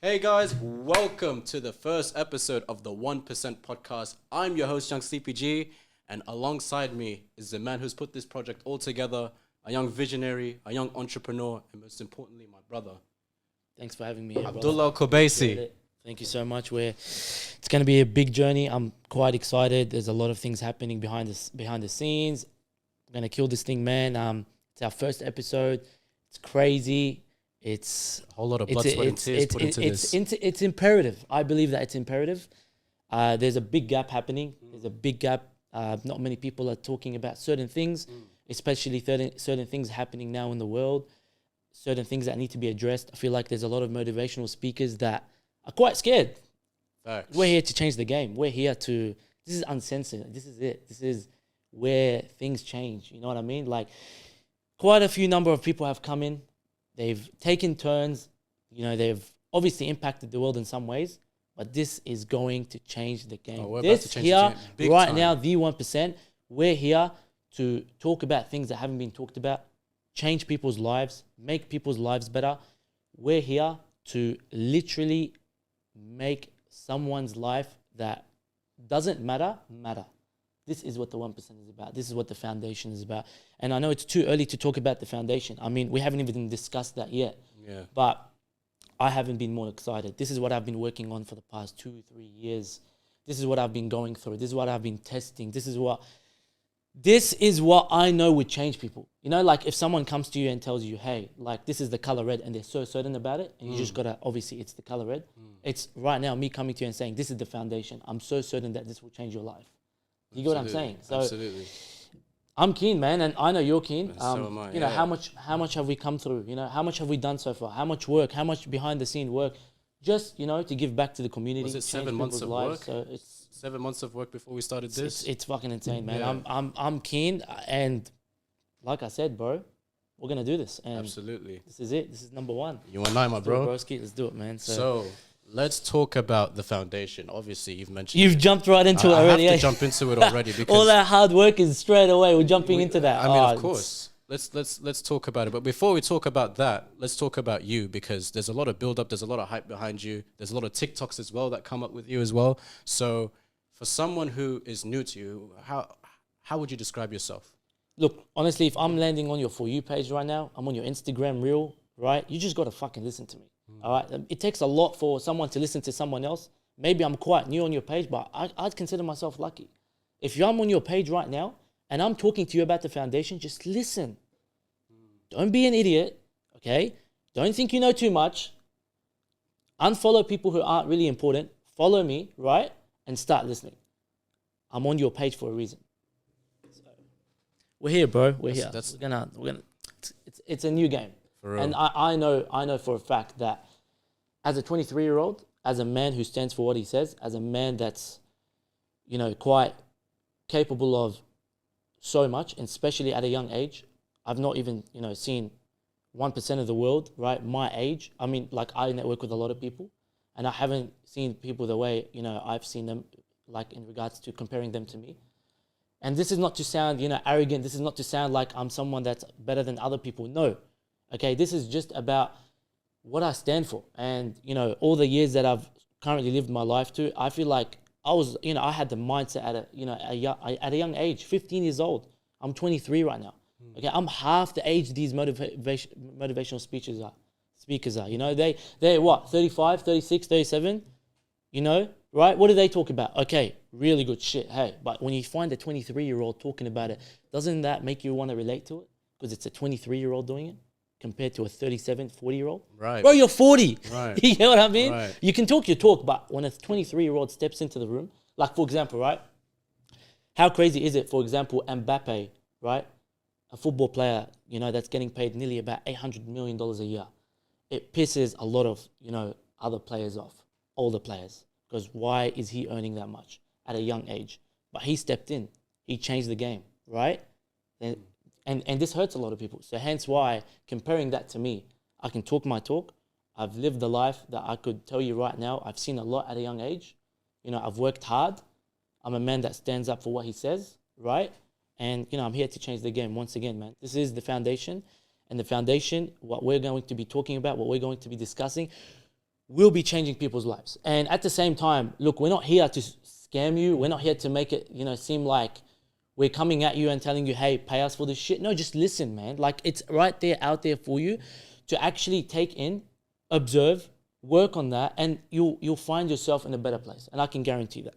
Hey guys, welcome to the first episode of the 1% podcast. I'm your host, Young CPG, and alongside me is the man who's put this project all together, a young visionary, a young entrepreneur, and most importantly, my brother. Thanks for having me here, Abdullah Kobeissy. Thank you so much. It's going to be a big journey. I'm quite excited. There's a lot of things happening behind the scenes. I'm going to kill this thing, man. It's our first episode. It's crazy. It's a whole lot of blood, sweat, and tears put into this. It's imperative. I believe that it's imperative. There's a big gap happening. There's a big gap. Not many people are talking about certain things, especially certain things happening now in the world, certain things that need to be addressed. I feel like there's a lot of motivational speakers that are quite scared. Facts. We're here to change the game. We're here to, this is uncensored. This is it. This is where things change. You know what I mean? Like, quite a few number of people have come in. They've taken turns. You know, they've obviously impacted the world in some ways, but this is going to change the game. We're about to change the game. Big right time. now, the 1%, we're here to talk about things that haven't been talked about, change people's lives, make people's lives better. We're here to literally make someone's life that doesn't matter. This is what the 1% is about. This is what the foundation is about. And I know it's too early to talk about the foundation. I mean, we haven't even discussed that yet. Yeah. But I haven't been more excited. This is what I've been working on for the past 2-3 years. This is what I've been going through. This is what I've been testing. This is what I know would change people. You know, like if someone comes to you and tells you, hey, like this is the color red, and they're so certain about it, and you just gotta, obviously it's the color red. It's right now me coming to you and saying, this is the foundation. I'm so certain that this will change your life. You get what I'm saying? So absolutely. I'm keen, man, and I know you're keen. And so am I, you know, how much have we come through? You know, how much have we done so far? How much work? How much behind the scene work? Just, you know, to give back to the community. Was it 7 months of work? So it's 7 months of work before we started this. It's fucking insane, man. Yeah. I'm keen, and like I said, bro, we're gonna do this. And absolutely. This is it. This is number one. You and I, my bro. Let's do it, man. So let's talk about the foundation. Obviously, you've jumped right into it already. I have to jump into it already because all that hard work is straight away. We're jumping into that. I mean, of course. Let's talk about it. But before we talk about that, let's talk about you, because there's a lot of build up. There's a lot of hype behind you. There's a lot of TikToks as well that come up with you as well. So for someone who is new to you, how would you describe yourself? Look, honestly, if I'm landing on your For You page right now, I'm on your Instagram reel, right? You just got to fucking listen to me. All right, it takes a lot for someone to listen to someone else. Maybe I'm quite new on your page, but I'd consider myself lucky. If I'm on your page right now and I'm talking to you about the foundation, just listen. Don't be an idiot, okay? Don't think you know too much. Unfollow people who aren't really important. Follow me, right? And start listening. I'm on your page for a reason. So, we're here, bro. We're here. We're gonna. It's a new game. And I know for a fact that as a 23-year-old, as a man who stands for what he says, as a man that's, you know, quite capable of so much, and especially at a young age, I've not even, you know, seen 1% of the world, right? My age. I mean, like, I network with a lot of people, and I haven't seen people the way, you know, I've seen them, like in regards to comparing them to me. And this is not to sound, you know, arrogant. This is not to sound like I'm someone that's better than other people. No. Okay, this is just about what I stand for. And, you know, all the years that I've currently lived my life to, I feel like I had the mindset at a young age, 15 years old. I'm 23 right now. Okay, I'm half the age these motivational speakers are. You know, they're what, 35, 36, 37? You know, right? What do they talk about? Okay, really good shit. Hey, but when you find a 23-year-old talking about it, doesn't that make you want to relate to it? Because it's a 23-year-old doing it compared to a 37, 40-year-old. Right. Bro, you're 40. Right. You get what I mean? Right. You can talk your talk, but when a 23-year-old steps into the room, like, for example, right? How crazy is it, for example, Mbappe, right? A football player, you know, that's getting paid nearly about $800 million a year. It pisses a lot of, you know, other players off, older players, because why is he earning that much at a young age? But he stepped in. He changed the game, right? And this hurts a lot of people. So hence why, comparing that to me, I can talk my talk. I've lived the life that I could tell you right now. I've seen a lot at a young age. You know, I've worked hard. I'm a man that stands up for what he says, right? And, you know, I'm here to change the game once again, man. This is the foundation. And the foundation, what we're going to be talking about, what we're going to be discussing, will be changing people's lives. And at the same time, look, we're not here to scam you. We're not here to make it, seem like we're coming at you and telling you, hey, pay us for this shit. No, just listen, man. Like, it's right there, out there for you to actually take in, observe, work on that, and you'll find yourself in a better place. And I can guarantee that.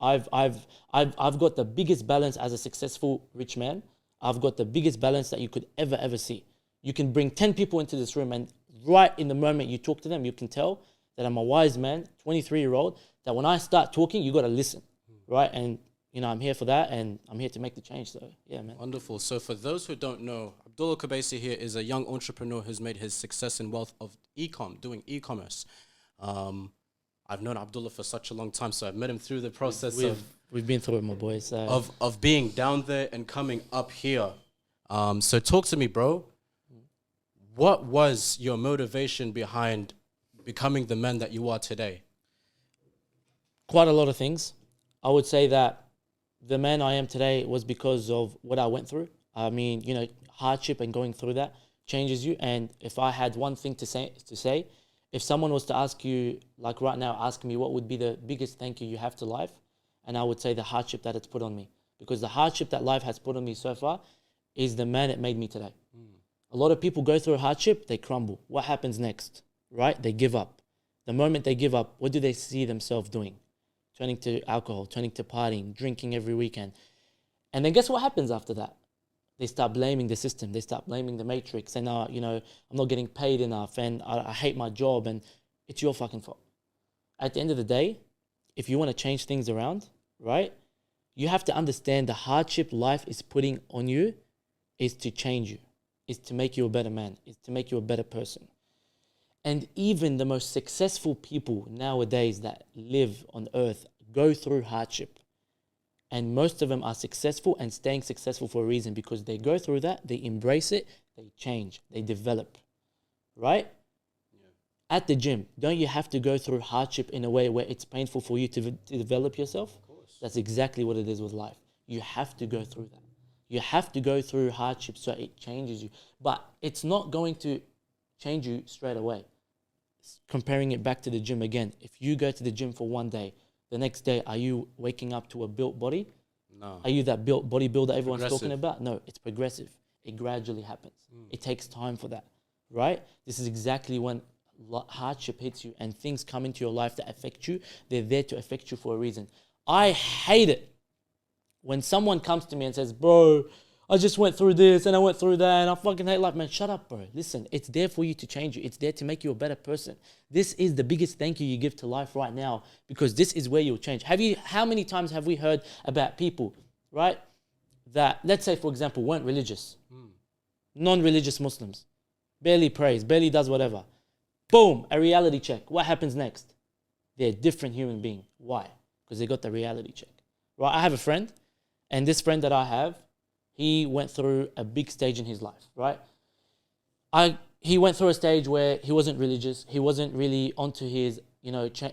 I've got the biggest balance as a successful rich man. I've got the biggest balance that you could ever see. You can bring 10 people into this room, and right in the moment you talk to them, you can tell that I'm a wise man, 23-year-old, that when I start talking, you got to listen, right? And, I'm here for that, and I'm here to make the change. So, yeah, man. Wonderful. So for those who don't know, Abdullah Kobeissy here is a young entrepreneur who's made his success and wealth of doing e-commerce. I've known Abdullah for such a long time, so I've met him through the process We've been through it, my boy. So. Of being down there and coming up here. So talk to me, bro. What was your motivation behind becoming the man that you are today? Quite a lot of things. I would say that the man I am today was because of what I went through. I mean, hardship and going through that changes you. And if I had one thing to say, if someone was to ask you, like right now, ask me what would be the biggest thank you have to life, and I would say the hardship that it's put on me. Because the hardship that life has put on me so far is the man it made me today. A lot of people go through a hardship, they crumble. What happens next, right? They give up. The moment they give up, what do they see themselves doing? Turning to alcohol, turning to partying, drinking every weekend. And then guess what happens after that? They start blaming the system. They start blaming the matrix. And, I'm not getting paid enough, and I hate my job, and it's your fucking fault. At the end of the day, if you want to change things around, right, you have to understand the hardship life is putting on you is to change you, is to make you a better man, is to make you a better person. And even the most successful people nowadays that live on earth go through hardship. And most of them are successful and staying successful for a reason, because they go through that, they embrace it, they change, they develop, right? Yeah. At the gym, don't you have to go through hardship in a way where it's painful for you to develop yourself? Of course. That's exactly what it is with life. You have to go through that. You have to go through hardship so it changes you. But it's not going to change you straight away. Comparing it back to the gym again, if you go to the gym for one day, the next day, are you waking up to a built body? No. Are you that built bodybuilder everyone's talking about? No, it's progressive. It gradually happens. It takes time for that, right? This is exactly when hardship hits you and things come into your life that affect you. They're there to affect you for a reason. I hate it when someone comes to me and says, bro, I just went through this and I went through that and I fucking hate life. Man, shut up, bro. Listen, it's there for you to change you. It's there to make you a better person. This is the biggest thank you give to life right now, because this is where you'll change. How many times have we heard about people, right, that, let's say, for example, weren't religious, non-religious Muslims, barely prays, barely does whatever. Boom, a reality check. What happens next? They're a different human being. Why? Because they got the reality check. Right? I have a friend, and this friend that I have, he went through a big stage in his life, right? He went through a stage where he wasn't religious. He wasn't really onto his,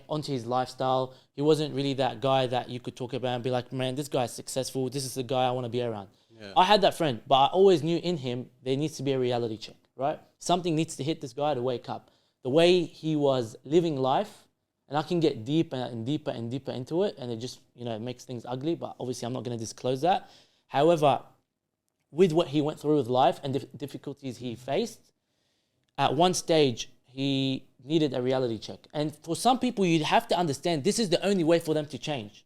onto his lifestyle. He wasn't really that guy that you could talk about and be like, man, this guy's successful. This is the guy I want to be around. Yeah. I had that friend, but I always knew in him there needs to be a reality check, right? Something needs to hit this guy to wake up. The way he was living life, and I can get deeper and deeper and deeper into it, and it just, it makes things ugly, but obviously I'm not going to disclose that. However, with what he went through with life and the difficulties he faced, at one stage, he needed a reality check. And for some people, you'd have to understand this is the only way for them to change.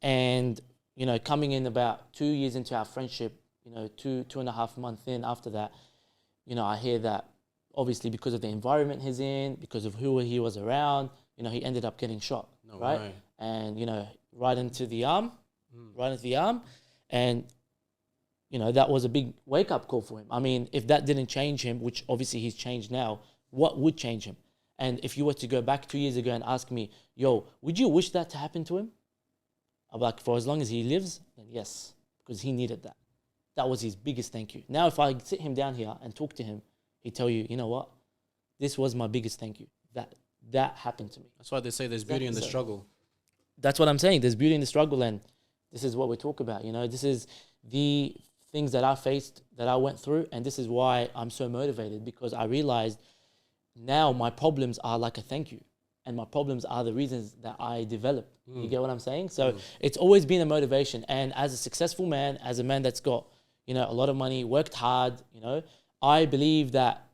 And, coming in about 2 years into our friendship, 2.5 months in after that, I hear that obviously because of the environment he's in, because of who he was around, he ended up getting shot, right? Way. And, right into the arm, and that was a big wake-up call for him. I mean, if that didn't change him, which obviously he's changed now, what would change him? And if you were to go back 2 years ago and ask me, yo, would you wish that to happen to him? I'm like, for as long as he lives, then yes, because he needed that. That was his biggest thank you. Now, if I sit him down here and talk to him, he'd tell you, you know what? This was my biggest thank you. That happened to me. That's why they say there's beauty in the struggle. That's what I'm saying. There's beauty in the struggle, and this is what we talk about. This is the things that I faced, that I went through, and this is why I'm so motivated, because I realized now my problems are like a thank you. And my problems are the reasons that I develop. You get what I'm saying? So it's always been a motivation. And as a successful man, as a man that's got, you know, a lot of money, worked hard, you know, I believe that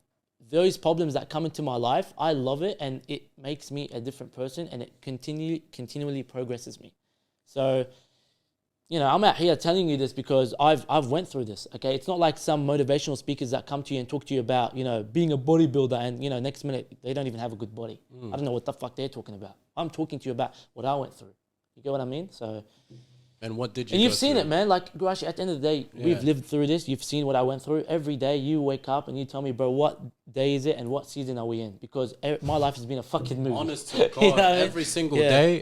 those problems that come into my life, I love it, and it makes me a different person, and it continually progresses me. So, you know, I'm out here telling you this because I've went through this, okay? It's not like some motivational speakers that come to you and talk to you about, you know, being a bodybuilder and, you know, next minute they don't even have a good body. I don't know what the fuck they're talking about. I'm talking to you about what I went through. You get what I mean? So... And what did you And you've go seen through? it, man. Like, Guashi, at the end of the day, we've lived through this. You've seen what I went through. Every day you wake up and you tell me, bro, what day is it and what season are we in? Because my life has been a fucking movie. Honest to God, You know what I mean?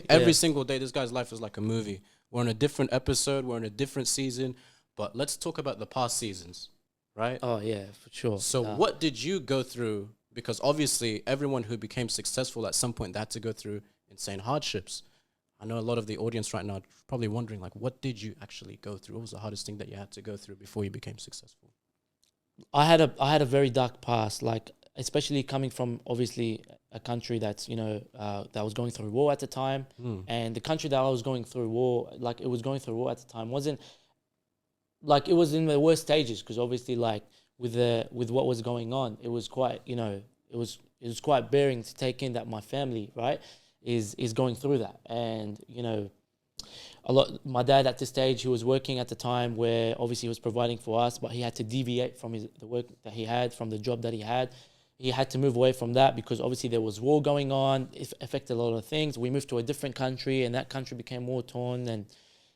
every single day, this guy's life is like a movie. We're on a different episode, we're in a different season, but let's talk about the past seasons, right? Oh, yeah, for sure. So what did you go through? Because obviously everyone who became successful at some point, they had to go through insane hardships. I know a lot of the audience right now are probably wondering, like, what did you actually go through? What was the hardest thing that you had to go through before you became successful? I had a very dark past, like, especially coming from, obviously, a country that's, you know, that was going through war at the time. And the country that I was going through war, like, it was going through war at the time, wasn't, like, it was in the worst stages, because obviously, like, with what was going on, it was quite, you know, it was quite bearing to take in that my family, right, is going through that. And, you know, my dad at this stage, he was working at the time where obviously he was providing for us, but he had to deviate from the work that he had, from the job that he had. He had to move away from that because obviously there was war going on. It affected a lot of things. We moved to a different country and that country became war torn, and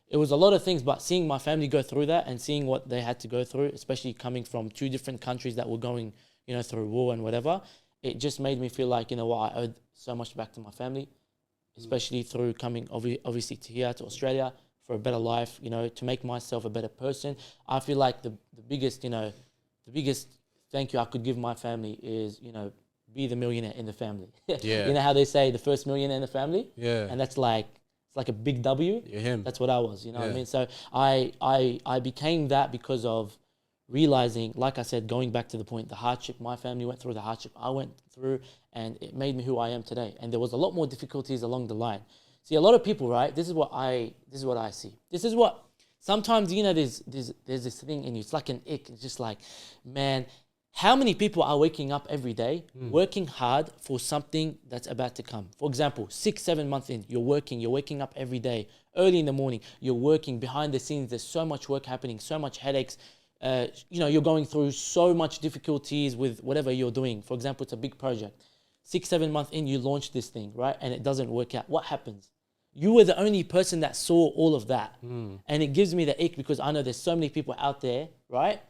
it was a lot of things. But seeing my family go through that and seeing what they had to go through, especially coming from two different countries that were going, you know, through war and whatever, it just made me feel like, you know what, I owed so much back to my family, especially through coming obviously to here, to Australia, for a better life, you know, to make myself a better person. I feel like the biggest, you know, the biggest thank you I could give my family is, you know, be the millionaire in the family. Yeah. You know how they say the first millionaire in the family? Yeah. And that's like, it's like a big W. You're him. That's what I was, you know what I mean? So I became that because of realizing, like I said, going back to the point, the hardship my family went through, the hardship I went through, and it made me who I am today. And there was a lot more difficulties along the line. See, a lot of people, right? This is what I see. This is what sometimes, you know, there's this thing in you. It's like an ick. It's just like, man, how many people are waking up every day, working hard for something that's about to come? For example, 6-7 months in, you're waking up every day, early in the morning, you're working behind the scenes. There's so much work happening, so much headaches. You know, you're going through so much difficulties with whatever you're doing. For example, it's a big project. 6-7 months in, you launch this thing, right? And it doesn't work out. What happens? You were the only person that saw all of that. And it gives me the ick because I know there's so many people out there, right,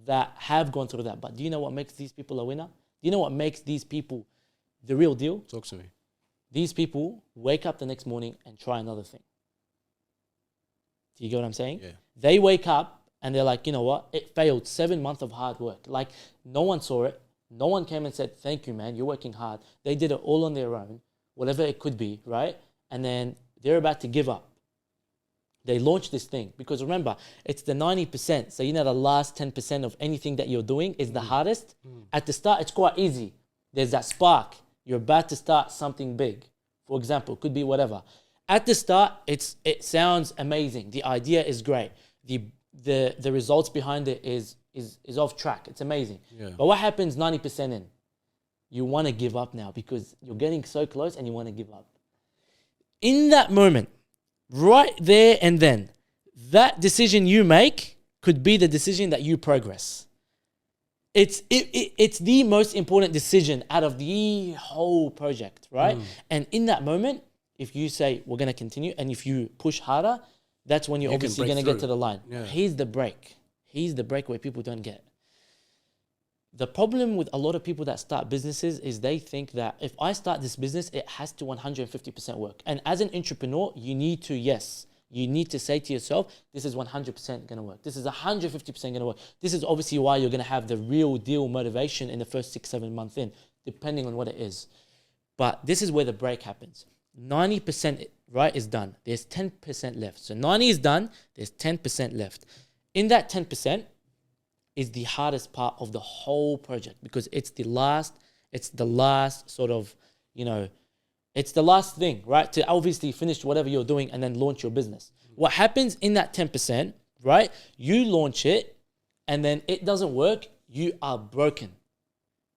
that have gone through that. But do you know what makes these people a winner? Do you know what makes these people the real deal? Talk to me. These people wake up the next morning and try another thing. Do you get what I'm saying? Yeah. They wake up and they're like, you know what? It failed. 7 months of hard work. Like, no one saw it. No one came and said, thank you, man. You're working hard. They did it all on their own, whatever it could be, right? And then they're about to give up. They launched this thing because remember, it's the 90%. So you know the last 10% of anything that you're doing is the hardest. At the start, it's quite easy. There's that spark. You're about to start something big. For example, it could be whatever. At the start, it sounds amazing. The idea is great. The results behind it is off track. It's amazing. Yeah. But what happens 90% in? You want to give up now because you're getting so close and you want to give up. In that moment, right there and then, that decision you make could be the decision that you progress. It's the most important decision out of the whole project, right? And in that moment, if you say, we're going to continue, and if you push harder, that's when you're obviously going to get to the line. Yeah. Here's the break. Here's the break where people don't get. The problem with a lot of people that start businesses is they think that if I start this business, it has to 150% work. And as an entrepreneur, you need to say to yourself, this is 100% going to work. This is 150% going to work. This is obviously why you're going to have the real deal motivation in the first 6-7 months in, depending on what it is. But this is where the break happens. 90%, right, is done. There's 10% left. So 90 is done. There's 10% left. In that 10%, is the hardest part of the whole project because it's the last It's the last sort of, it's the last thing, right? To obviously finish whatever you're doing and then launch your business. What happens in that 10%, right? You launch it and then it doesn't work. You are broken.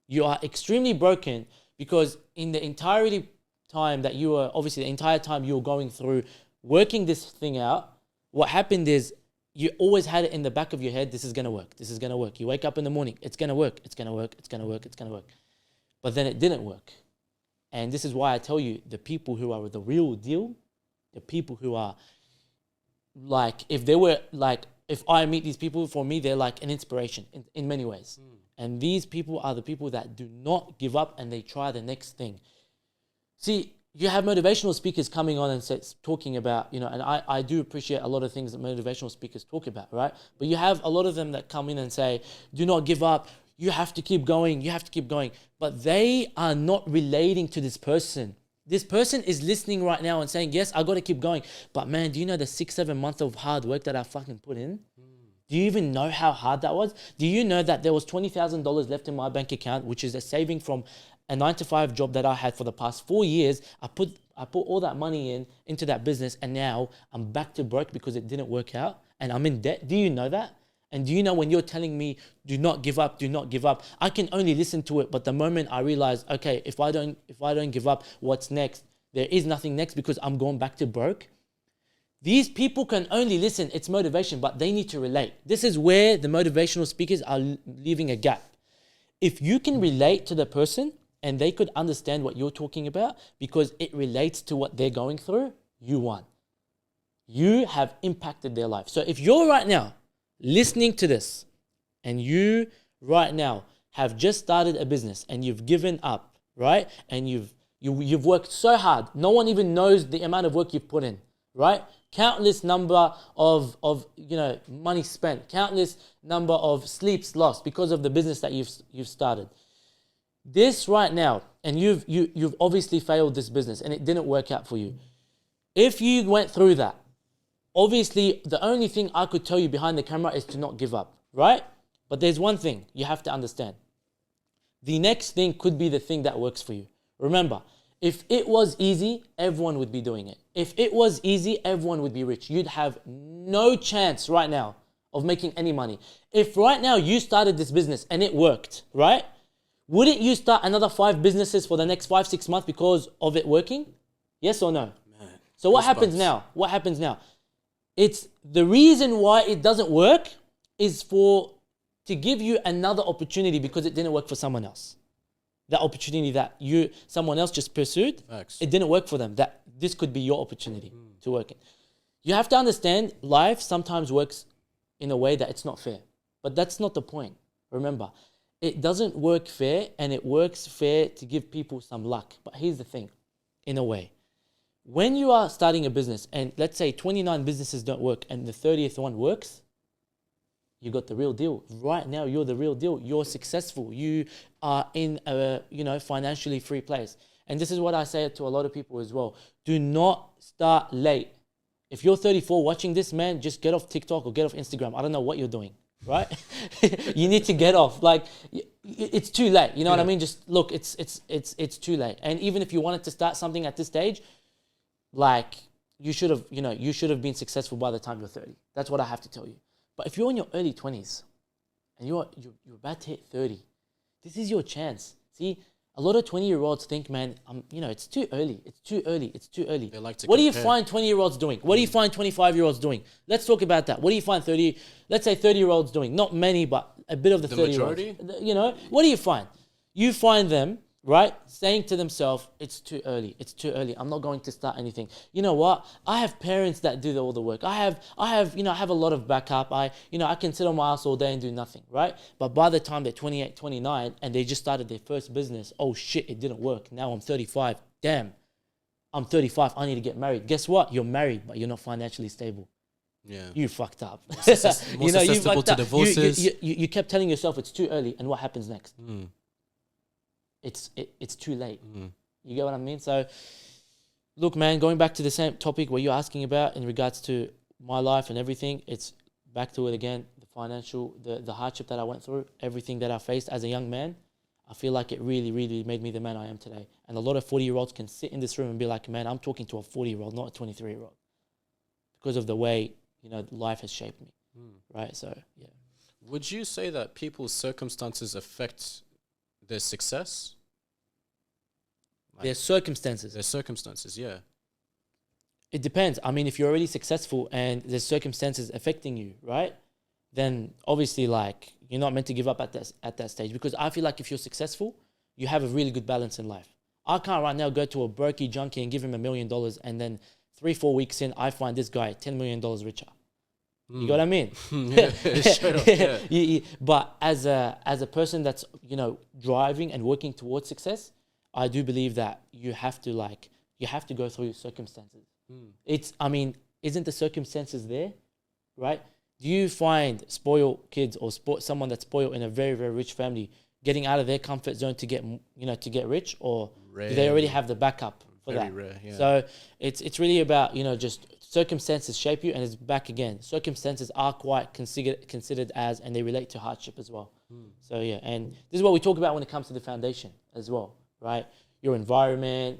You are extremely broken because in the entirety time that you were, obviously the entire time you were going through working this thing out, what happened is you always had it in the back of your head, this is going to work, this is going to work. You wake up in the morning, it's going to work, it's going to work, it's going to work, it's going to work. But then it didn't work. And this is why I tell you, the people who are the real deal, the people who are like, if I meet these people, for me, they're like an inspiration in many ways. And these people are the people that do not give up and they try the next thing. See, you have motivational speakers coming on and talking about, and I do appreciate a lot of things that motivational speakers talk about, right? But you have a lot of them that come in and say, do not give up. You have to keep going. You have to keep going. But they are not relating to this person. This person is listening right now and saying, yes, I got to keep going. But man, do you know the 6-7 months of hard work that I fucking put in? Do you even know how hard that was? Do you know that there was $20,000 left in my bank account, which is a saving from a 9-to-5 job that I had for the past 4 years? I put all that money into that business, and now I'm back to broke because it didn't work out and I'm in debt. Do you know that? And do you know when you're telling me, do not give up, I can only listen to it. But the moment I realize, okay, if I don't give up, what's next? There is nothing next because I'm going back to broke. These people can only listen. It's motivation, but they need to relate. This is where the motivational speakers are leaving a gap. If you can relate to the person and they could understand what you're talking about because it relates to what they're going through, you won. You have impacted their life. So if you're right now listening to this and you right now have just started a business and you've given up, right? And you've worked so hard. No one even knows the amount of work you've put in, right? Countless number of money spent, countless number of sleeps lost because of the business that you've started. This right now, and you've obviously failed this business and it didn't work out for you. If you went through that, obviously the only thing I could tell you behind the camera is to not give up, right? But there's one thing you have to understand. The next thing could be the thing that works for you. Remember, if it was easy, everyone would be doing it. If it was easy, everyone would be rich. You'd have no chance right now of making any money. If right now you started this business and it worked, right? Wouldn't you start another 5 businesses for the next 5-6 months because of it working? Yes or no? Man, so what happens now? What happens now? It's the reason why it doesn't work is to give you another opportunity because it didn't work for someone else. That opportunity that someone else just pursued, it didn't work for them. That this could be your opportunity to work in. You have to understand life sometimes works in a way that it's not fair. But that's not the point. Remember, it doesn't work fair and it works fair to give people some luck. But here's the thing, in a way. When you are starting a business and let's say 29 businesses don't work and the 30th one works, you got the real deal. Right now, you're the real deal. You're successful. You are in a financially free place. And this is what I say to a lot of people as well. Do not start late. If you're 34 watching this, man, just get off TikTok or get off Instagram. I don't know what you're doing, right? You need to get off. Like, it's too late. You know what I mean? Just look, it's too late. And even if you wanted to start something at this stage, like you should have been successful by the time you're 30. That's what I have to tell you. But if you're in your early 20s and you're about to hit 30, this is your chance. See, a lot of 20-year-olds think, man, it's too early. It's too early. It's too early. They like to what do you compare. find 20-year-olds doing? What do you find 25-year-olds doing? Let's talk about that. What do you find 30-year-olds doing? Not many, but a bit of the 30-year-olds. Majority? What do you find? You find them, right, saying to themselves, it's too early. It's too early. I'm not going to start anything. You know what? I have parents that do all the work. I have a lot of backup. I can sit on my ass all day and do nothing, right? But by the time they're 28, 29, and they just started their first business, oh shit, it didn't work. Now I'm 35. Damn, I'm 35. I need to get married. Guess what? You're married, but you're not financially stable. Yeah. You fucked up. More susceptible to divorces. You kept telling yourself it's too early, and what happens next? It's too late. You get what I mean? So, look, man, going back to the same topic where you're asking about in regards to my life and everything, it's back to it again, the financial, the hardship that I went through, everything that I faced as a young man. I feel like it really, really made me the man I am today. And a lot of 40-year-olds can sit in this room and be like, man, I'm talking to a 40-year-old, not a 23-year-old, because of the way, life has shaped me. Right? So, yeah. Would you say that people's circumstances affect their success? Their circumstances. Their circumstances, yeah. It depends. I mean, if you're already successful and there's circumstances affecting you, right? Then obviously, like, you're not meant to give up at that stage, because I feel like if you're successful, you have a really good balance in life. I can't right now go to a brokey junkie and give him $1 million, and then 3-4 weeks in, I find this guy $10 million richer. You got what I mean? Straight up, yeah. But as a person that's, driving and working towards success, I do believe that you have to go through circumstances. Isn't the circumstances there, right? Do you find spoiled kids or someone that's spoiled in a very, very rich family getting out of their comfort zone to get rich, or do they already have the backup for very that? Rare, yeah. So it's really about, just circumstances shape you, and it's back again. Circumstances are quite considered as, and they relate to hardship as well. So yeah, and this is what we talk about when it comes to the foundation as well, right? Your environment.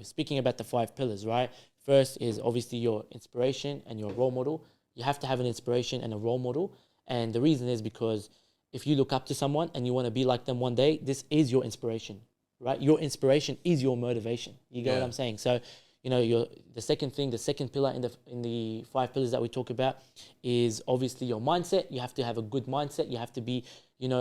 Speaking about the 5 pillars, right? First is obviously your inspiration and your role model. You have to have an inspiration and a role model. And the reason is because if you look up to someone and you want to be like them one day, this is your inspiration, right? Your inspiration is your motivation. You get what I'm saying? So, the second pillar in the 5 pillars that we talk about is obviously your mindset. You have to have a good mindset. You have to be,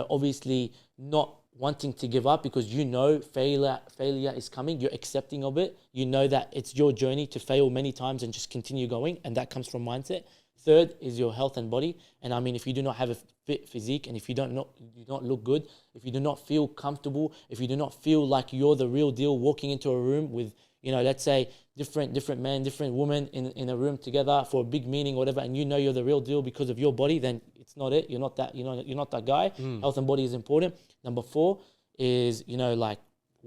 obviously not wanting to give up, because failure is coming. You're accepting of it. You know that it's your journey to fail many times and just continue going, and that comes from mindset. Third is your health and body. And if you do not have a fit physique, and if you don't look good, if you do not feel comfortable, if you do not feel like you're the real deal walking into a room with, let's say different men, different women in a room together for a big meeting or whatever, and you're the real deal because of your body, then it's not it. You're not that, you're not that guy. Health and body is important. Number 4 is,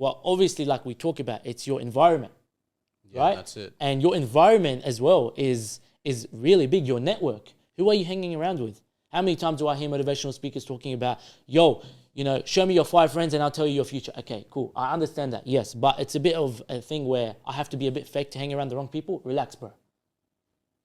obviously, like we talk about, it's your environment, right? That's it. And your environment as well is really big. Your network. Who are you hanging around with? How many times do I hear motivational speakers talking about, show me your 5 friends and I'll tell you your future. Okay, cool. I understand that. Yes. But it's a bit of a thing where I have to be a bit fake to hang around the wrong people. Relax, bro.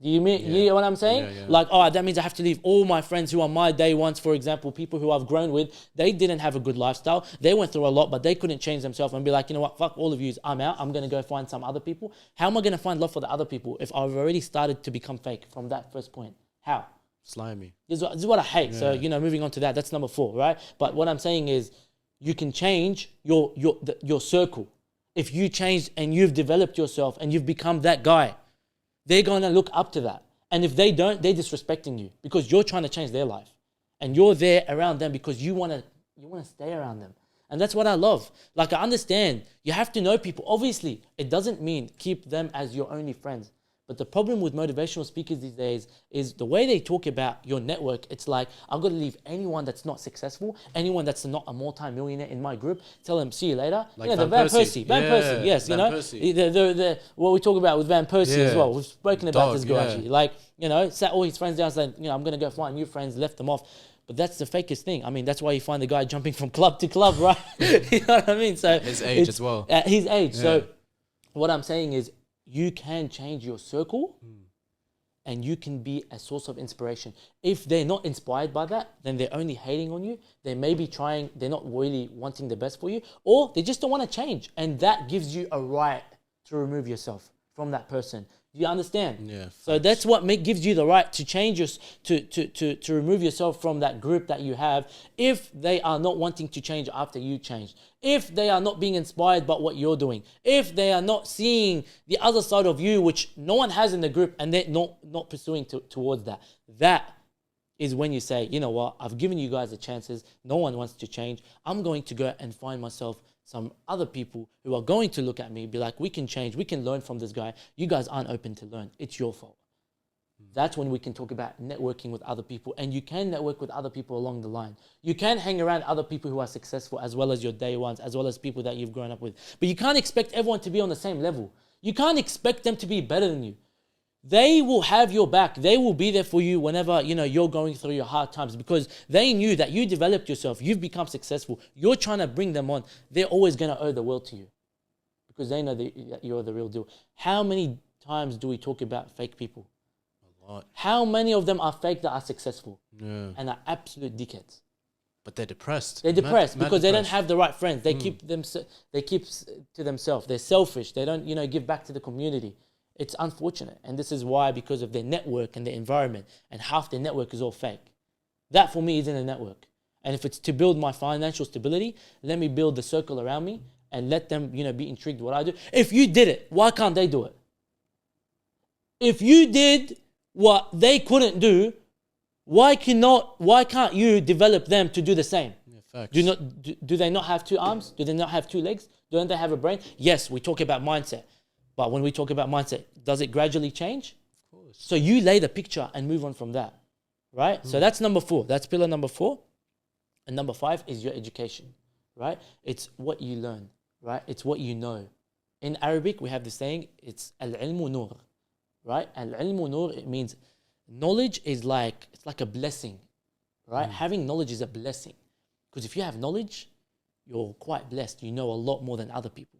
Do you hear what I'm saying? Yeah. Like, that means I have to leave all my friends who are my day ones, for example, people who I've grown with. They didn't have a good lifestyle. They went through a lot, but they couldn't change themselves and be like, you know what, fuck all of you. I'm out. I'm going to go find some other people. How am I going to find love for the other people if I've already started to become fake from that first point? How? Slimy. This is what I hate. Yeah. So, moving on to that, that's number 4, right? But what I'm saying is you can change your circle. If you change and you've developed yourself and you've become that guy, they're going to look up to that. And if they don't, they're disrespecting you because you're trying to change their life. And you're there around them because you want to stay around them. And that's what I love. Like, I understand you have to know people. Obviously, it doesn't mean keep them as your only friends. But the problem with motivational speakers these days is the way they talk about your network. It's like, I've got to leave anyone that's not successful, anyone that's not a multi-millionaire in my group, tell them, see you later. Like the Van Persie. Van Persie, yes, Van Persie. The what we talk about with Van Persie as well. We've spoken about this guy actually. Like, sat all his friends down saying, I'm going to go find new friends, left them off. But that's the fakest thing. I mean, that's why you find the guy jumping from club to club, right? You know what I mean? So his age as well. At his age. Yeah. So what I'm saying is, you can change your circle and you can be a source of inspiration. If they're not inspired by that, then they're only hating on you. They may be trying, they're not really wanting the best for you, or they just don't want to change. And that gives you a right to remove yourself from that person. You understand? Yeah. So that's what gives you the right to change to remove yourself from that group that you have if they are not wanting to change after you change. If they are not being inspired by what you're doing. If they are not seeing the other side of you, which no one has in the group, and they're not pursuing towards that. That is when you say, you know what, I've given you guys the chances. No one wants to change. I'm going to go and find myself some other people who are going to look at me, be like, we can change, we can learn from this guy. You guys aren't open to learn. It's your fault. That's when we can talk about networking with other people. And you can network with other people along the line. You can hang around other people who are successful, as well as your day ones, as well as people that you've grown up with. But you can't expect everyone to be on the same level. You can't expect them to be better than you. they will have your back. They will be there for you whenever, you're going through your hard times, because they knew that you developed yourself, you've become successful, you're trying to bring them on. They're always going to owe the world to you because they know that you're the real deal. How many times do we talk about fake people? A lot. How many of them are fake that are successful Yeah. and are absolute dickheads? But they're depressed. They're depressed Mad because they don't depressed. have the right friends. They keep to themselves. They're selfish. They don't, give back to the community. It's unfortunate. And this is why, because of their network and their environment, and half their network is all fake. That for me isn't a network. And if it's to build my financial stability, let me build the circle around me and let them, be intrigued what I do. If you did it, why can't they do it? If you did what they couldn't do, why can't you develop them to do the same? Yeah, facts. Do they not have two arms? Do they not have two legs? Don't they have a brain? Yes, we talk about mindset. But when we talk about mindset, does it gradually change? Of course. So you lay the picture and move on from that, right? So that's number 4. That's pillar number 4. And number 5 is your education, right? It's what you learn, right? It's what you know. In Arabic, we have this saying, it's al-ilmu nur, right? Al-ilmu nur, it means knowledge is it's like a blessing, right? Having knowledge is a blessing. Because if you have knowledge, you're quite blessed. You know a lot more than other people.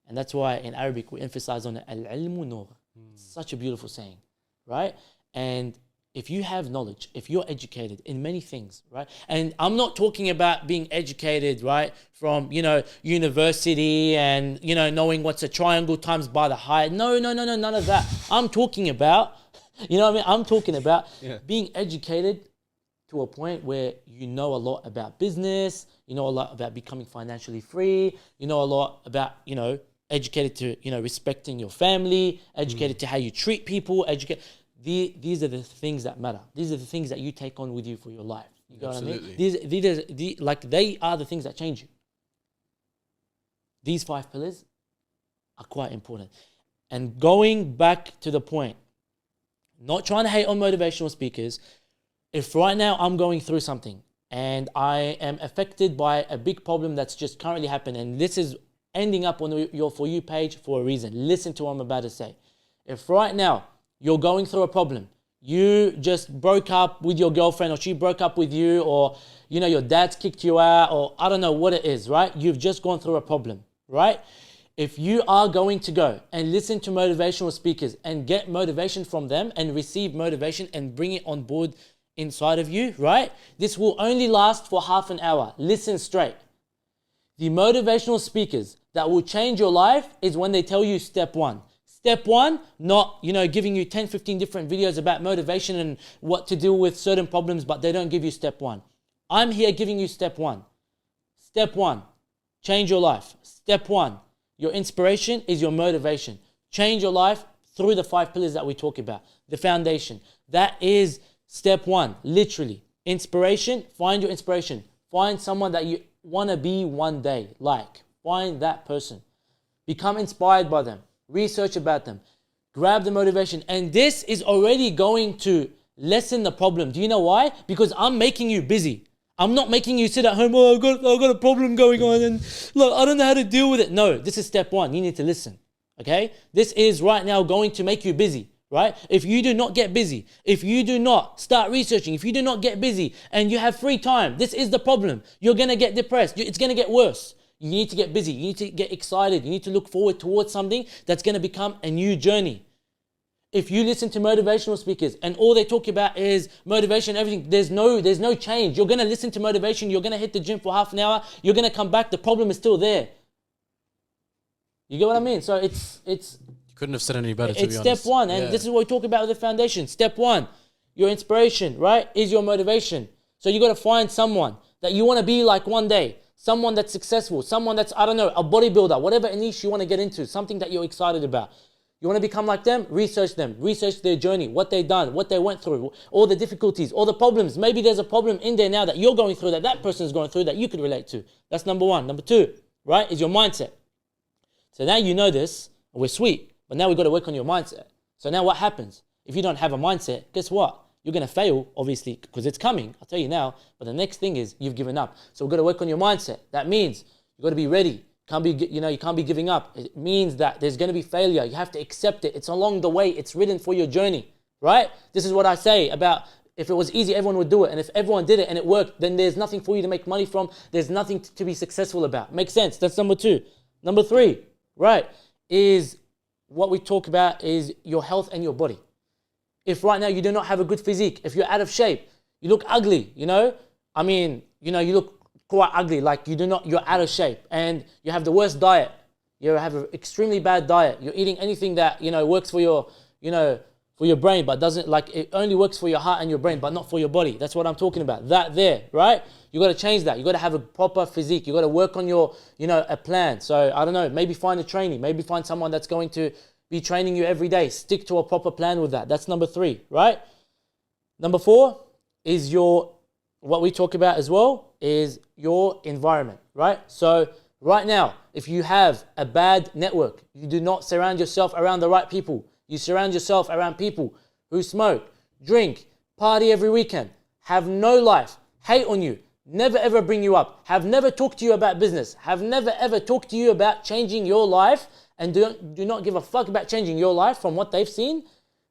And that's why in Arabic, we emphasize on al-ilmu nur. It's such a beautiful saying, right? And if you have knowledge, if you're educated in many things, right? And I'm not talking about being educated, right? From, university and, knowing what's a triangle times by the height. No, none of that. I'm talking about, I'm talking about being educated to a point where you know a lot about business, you know a lot about becoming financially free, you know a lot about, educated to, respecting your family, educated to how you treat people, these are the things that matter. These are the things that you take on with you for your life. You know what I mean? They are the things that change you. These 5 pillars are quite important. And going back to the point, not trying to hate on motivational speakers. If right now I'm going through something and I am affected by a big problem that's just currently happened, and this is ending up on your For You page for a reason. Listen to what I'm about to say. If right now you're going through a problem, you just broke up with your girlfriend, or she broke up with you, or your dad's kicked you out, or I don't know what it is, right? You've just gone through a problem, right? If you are going to go and listen to motivational speakers and get motivation from them and receive motivation and bring it on board inside of you, right? This will only last for half an hour. Listen straight. The motivational speakers that will change your life is when they tell you step 1. Step 1, not, giving you 10, 15 different videos about motivation and what to deal with certain problems, but they don't give you step 1. I'm here giving you step 1. Step 1, change your life. Step 1, your inspiration is your motivation. Change your life through the 5 pillars that we talk about. The foundation. That is step 1, literally. Inspiration, find your inspiration. Find someone that you want to be one day, find that person. Become inspired by them. Research about them. Grab the motivation. And this is already going to lessen the problem. Do you know why? Because I'm making you busy. I'm not making you sit at home, I've got a problem going on and look, I don't know how to deal with it. No, this is step 1. You need to listen. Okay? This is right now going to make you busy. Right? If you do not get busy, if you do not start researching, if you do not get busy and you have free time, this is the problem. You're going to get depressed. It's going to get worse. You need to get busy. You need to get excited. You need to look forward towards something that's going to become a new journey. If you listen to motivational speakers and all they talk about is motivation, everything, there's no change. You're going to listen to motivation. You're going to hit the gym for half an hour. You're going to come back. The problem is still there. You get what I mean? So it's Couldn't have said any better, to be honest. It's step 1, and this is what we talk about with the foundation. Step 1, your inspiration, right, is your motivation. So you got to find someone that you want to be like one day, someone that's successful, someone that's, I don't know, a bodybuilder, whatever niche you want to get into, something that you're excited about. You want to become like them? Research them. Research their journey, what they've done, what they went through, all the difficulties, all the problems. Maybe there's a problem in there now that you're going through, that person's going through, that you could relate to. That's number 1. Number 2, right, is your mindset. So now you know this, we're sweet. But now we've got to work on your mindset. So now what happens? If you don't have a mindset, guess what? You're going to fail, obviously, because it's coming. I'll tell you now. But the next thing is you've given up. So we've got to work on your mindset. That means you've got to be ready, You can't be giving up. It means that there's going to be failure. You have to accept it. It's along the way. It's written for your journey, right? This is what I say about if it was easy, everyone would do it. And if everyone did it and it worked, then there's nothing for you to make money from. There's nothing to be successful about. Makes sense? That's number 2. Number 3, right, is what we talk about is your health and your body. If right now you do not have a good physique, if you're out of shape, you look ugly, you know? I mean, you know, you look quite ugly, like you're out of shape, and you have the worst diet. You have an extremely bad diet. You're eating anything that, you know, works for your, you know, for your brain, but doesn't, like, it only works for your heart and your brain, but not for your body. That's what I'm talking about. That there, right? You got to change that. You got to have a proper physique. You got to work on your, you know, a plan. So I don't know, maybe find a trainee, maybe find someone that's going to be training you every day. Stick to a proper plan with that. That's number 3, right? Number 4 is what we talk about as well is your environment, right? So right now, if you have a bad network, you do not surround yourself around the right people. You surround yourself around people who smoke, drink, party every weekend, have no life, hate on you, never ever bring you up, have never talked to you about business, have never ever talked to you about changing your life, and do not give a fuck about changing your life from what they've seen,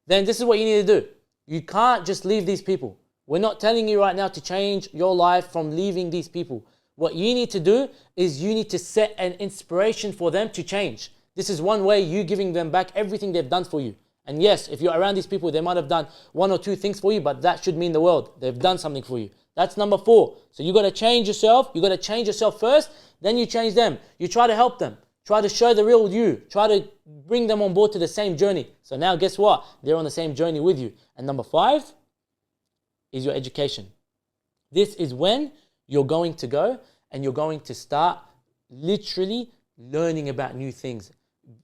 then this is what you need to do. You can't just leave these people. We're not telling you right now to change your life from leaving these people. What you need to do is you need to set an inspiration for them to change. This is one way you giving them back everything they've done for you. And yes, if you're around these people, they might have done 1 or 2 things for you, but that should mean the world. They've done something for you. That's number 4. So you got to change yourself. You got to change yourself first, then you change them. You try to help them. Try to show the real you. Try to bring them on board to the same journey. So now guess what? They're on the same journey with you. And number 5 is your education. This is when you're going to go and you're going to start literally learning about new things,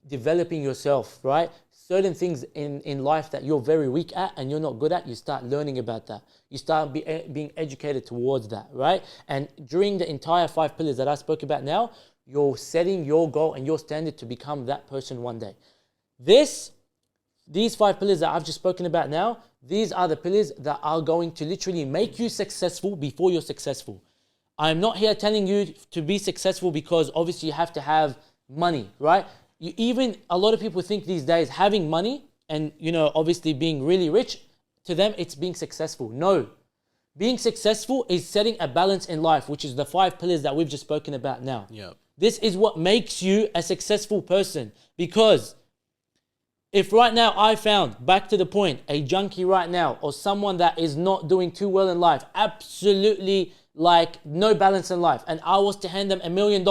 developing yourself, right? Certain things in life that you're very weak at and you're not good at, you start learning about that. You start being educated towards that, right? And during the entire 5 pillars that I spoke about now, you're setting your goal and your standard to become that person one day. These 5 pillars that I've just spoken about now, these are the pillars that are going to literally make you successful before you're successful. I'm not here telling you to be successful because obviously you have to have money, right? A lot of people think these days having money and, you know, obviously being really rich, to them it's being successful. No. Being successful is setting a balance in life, which is the 5 pillars that we've just spoken about now. Yeah. This is what makes you a successful person. Because if right now I found, back to the point, a junkie right now or someone that is not doing too well in life, absolutely like no balance in life, and I was to hand them $1 million,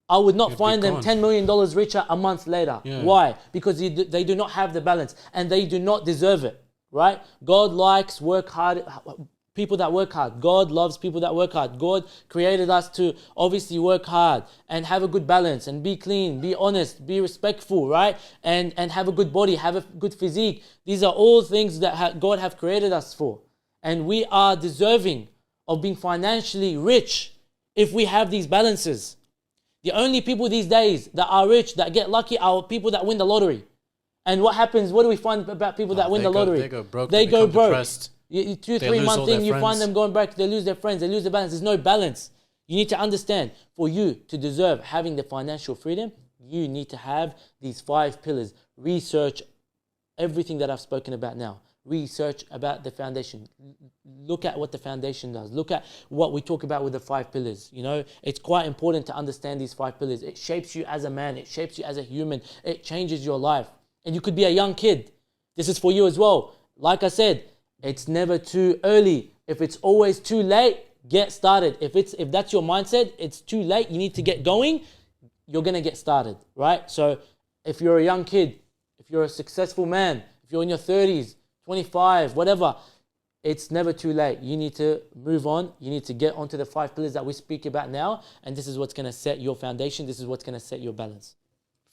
I would not find them $10 million richer a month later. Yeah. Why? Because they do not have the balance and they do not deserve it, right? God likes people that work hard. God loves people that work hard. God created us to obviously work hard and have a good balance and be clean, be honest, be respectful, right? And have a good body, have a good physique. These are all things that God have created us for. And we are deserving of being financially rich if we have these balances. The only people these days that are rich, that get lucky, are people that win the lottery. And what happens? What do we find about people that win the lottery? They go broke. They go broke. Depressed. 2-3 month thing, you find them going back, they lose their friends, they lose their balance. There's no balance. You need to understand, for you to deserve having the financial freedom, you need to have these 5 pillars. Research everything that I've spoken about now. Research about the foundation. Look at what the foundation does. Look at what we talk about with the 5 pillars. You know, it's quite important to understand these 5 pillars. It shapes you as a man. It shapes you as a human. It changes your life. And you could be a young kid. This is for you as well. Like I said, it's never too early. If it's always too late, get started. If that's your mindset, it's too late, you need to get going, you're going to get started, right? So if you're a young kid, if you're a successful man, if you're in your 30s, 25, whatever, it's never too late. You need to move on. You need to get onto the 5 pillars that we speak about now. And this is what's going to set your foundation. This is what's going to set your balance.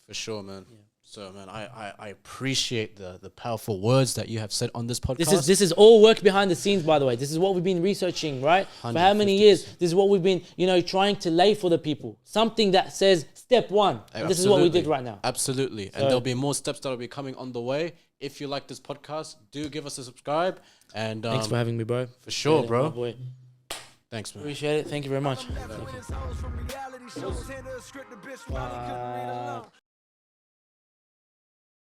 For sure, man. Yeah. So, man, I appreciate the powerful words that you have said on this podcast. This is all work behind the scenes, by the way. This is what we've been researching, right? For how many years? This is what we've been, trying to lay for the people. Something that says step 1. And this is what we did right now. Absolutely. And there'll be more steps that will be coming on the way. If you like this podcast, do give us a subscribe. And thanks for having me, bro. For sure, bro. Thanks, man. Appreciate it. Thank you very much. TV shows, hand her a script, the bitch probably couldn't read alone.